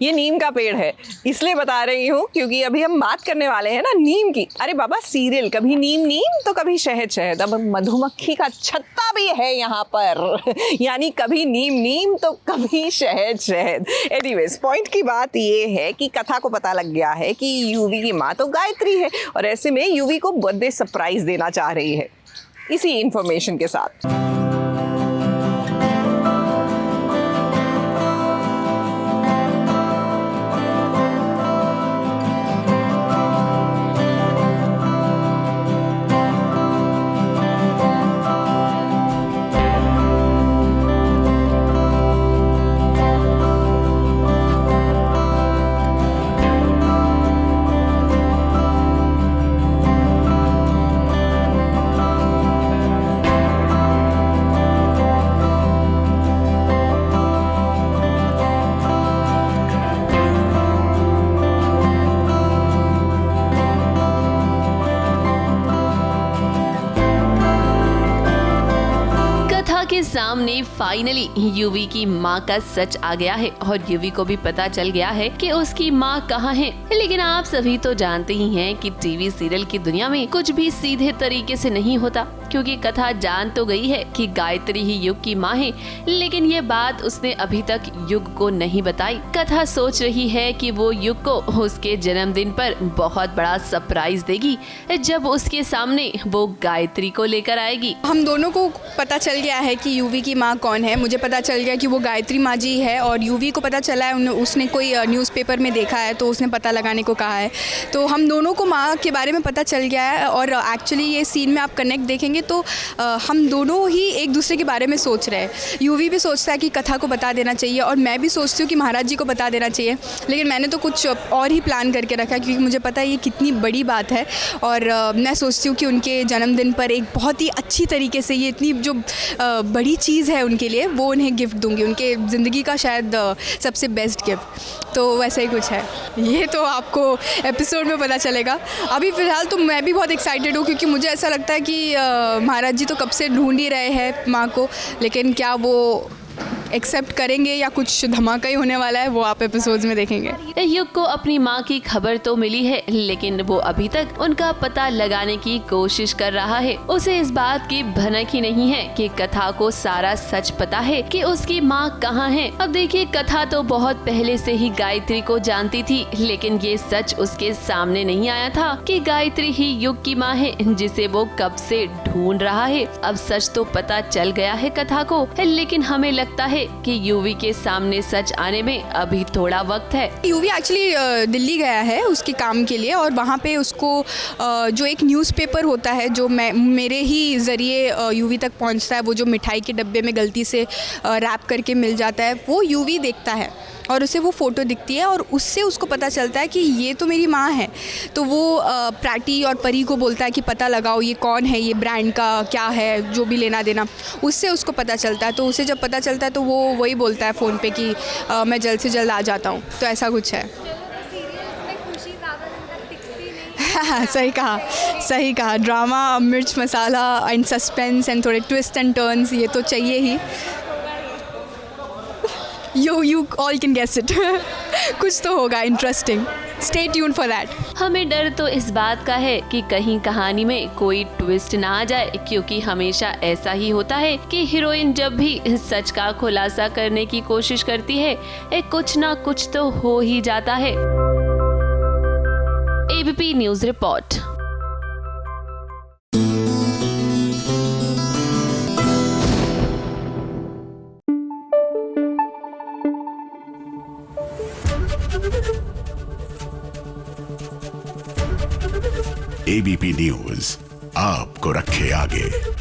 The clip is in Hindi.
ये नीम का पेड़ है, इसलिए बता रही हूँ क्योंकि अभी हम बात करने वाले हैं ना नीम की। अरे बाबा सीरियल, कभी नीम नीम तो कभी शहद शहद, अब मधुमक्खी का छत्ता भी है यहाँ पर यानी कभी नीम नीम तो कभी शहद शहद। एनीवेज, पॉइंट की बात ये है कि कथा को पता लग गया है कि यूवी की माँ तो गायत्री है और ऐसे में यूवी को बर्थडे सरप्राइज देना चाह रही है इसी इंफॉर्मेशन के साथ। के सामने फाइनली यूवी की माँ का सच आ गया है और यूवी को भी पता चल गया है कि उसकी माँ कहाँ है। लेकिन आप सभी तो जानते ही हैं कि टीवी सीरियल की दुनिया में कुछ भी सीधे तरीके से नहीं होता, क्योंकि कथा जान तो गई है कि गायत्री ही युग की माँ है, लेकिन ये बात उसने अभी तक युग को नहीं बताई। कथा सोच रही है कि वो युग को उसके जन्मदिन पर बहुत बड़ा सरप्राइज देगी जब उसके सामने वो गायत्री को लेकर आएगी। हम दोनों को पता चल गया है कि यूवी की माँ कौन है। मुझे पता चल गया कि वो गायत्री माँ जी है और यूवी को पता चला है उसने कोई न्यूज़पेपर में देखा है तो उसने पता लगाने को कहा है। तो हम दोनों को माँ के बारे में पता चल गया है और एक्चुअली ये सीन में आप कनेक्ट देखेंगे तो हम दोनों ही एक दूसरे के बारे में सोच रहे हैं। यूवी भी सोचता है कि कथा को बता देना चाहिए और मैं भी सोचती हूँ कि महाराज जी को बता देना चाहिए, लेकिन मैंने तो कुछ और ही प्लान करके रखा क्योंकि मुझे पता है ये कितनी बड़ी बात है और मैं सोचती हूँ कि उनके जन्मदिन पर एक बहुत ही अच्छी तरीके से ये इतनी जो बड़ी चीज़ है उनके लिए वो उन्हें गिफ्ट दूंगी, उनके ज़िंदगी का शायद सबसे बेस्ट गिफ्ट। तो वैसा ही कुछ है, ये तो आपको एपिसोड में पता चलेगा। अभी फ़िलहाल तो मैं भी बहुत एक्साइटेड हूँ क्योंकि मुझे ऐसा लगता है कि महाराज जी तो कब से ढूंढ ही रहे हैं माँ को, लेकिन क्या वो एक्सेप्ट करेंगे या कुछ धमाका ही होने वाला है वो आप एपिसोड्स में देखेंगे। युग को अपनी माँ की खबर तो मिली है, लेकिन वो अभी तक उनका पता लगाने की कोशिश कर रहा है। उसे इस बात की भनक ही नहीं है कि कथा को सारा सच पता है कि उसकी माँ कहाँ है। अब देखिए, कथा तो बहुत पहले से ही गायत्री को जानती थी, लेकिन ये सच उसके सामने नहीं आया था कि गायत्री ही युग की माँ है जिसे वो कब से ढूंढ रहा है। अब सच तो पता चल गया है कथा को, लेकिन हमें लगता है कि यूवी के सामने सच आने में अभी थोड़ा वक्त है। यूवी एक्चुअली दिल्ली गया है उसके काम के लिए और वहाँ पे उसको जो एक न्यूज़पेपर होता है जो मेरे ही ज़रिए यूवी तक पहुँचता है, वो जो मिठाई के डब्बे में गलती से रैप करके मिल जाता है, वो यूवी देखता है और उसे वो फ़ोटो दिखती है और उससे उसको पता चलता है कि ये तो मेरी माँ है। तो वो प्राटी और परी को बोलता है कि पता लगाओ ये कौन है, ये ब्रांड का क्या है, जो भी लेना देना, उससे उसको पता चलता है। तो उसे जब पता चलता है तो वो वही बोलता है फ़ोन पे कि मैं जल्द से जल्द आ जाता हूँ। तो ऐसा कुछ है। सही कहा। ड्रामा, मिर्च मसाला एंड सस्पेंस एंड थोड़े ट्विस्ट एंड टर्न्स ये तो चाहिए ही। You all can guess it. कुछ तो होगा interesting. Stay tuned for that. हमें डर तो इस बात का है कि कहीं कहानी में कोई ट्विस्ट ना आ जाए, क्योंकि हमेशा ऐसा ही होता है कि हीरोइन जब भी सच का खुलासा करने की कोशिश करती है कुछ ना कुछ तो हो ही जाता है। ABP news report. ABP news आपको रखे आगे।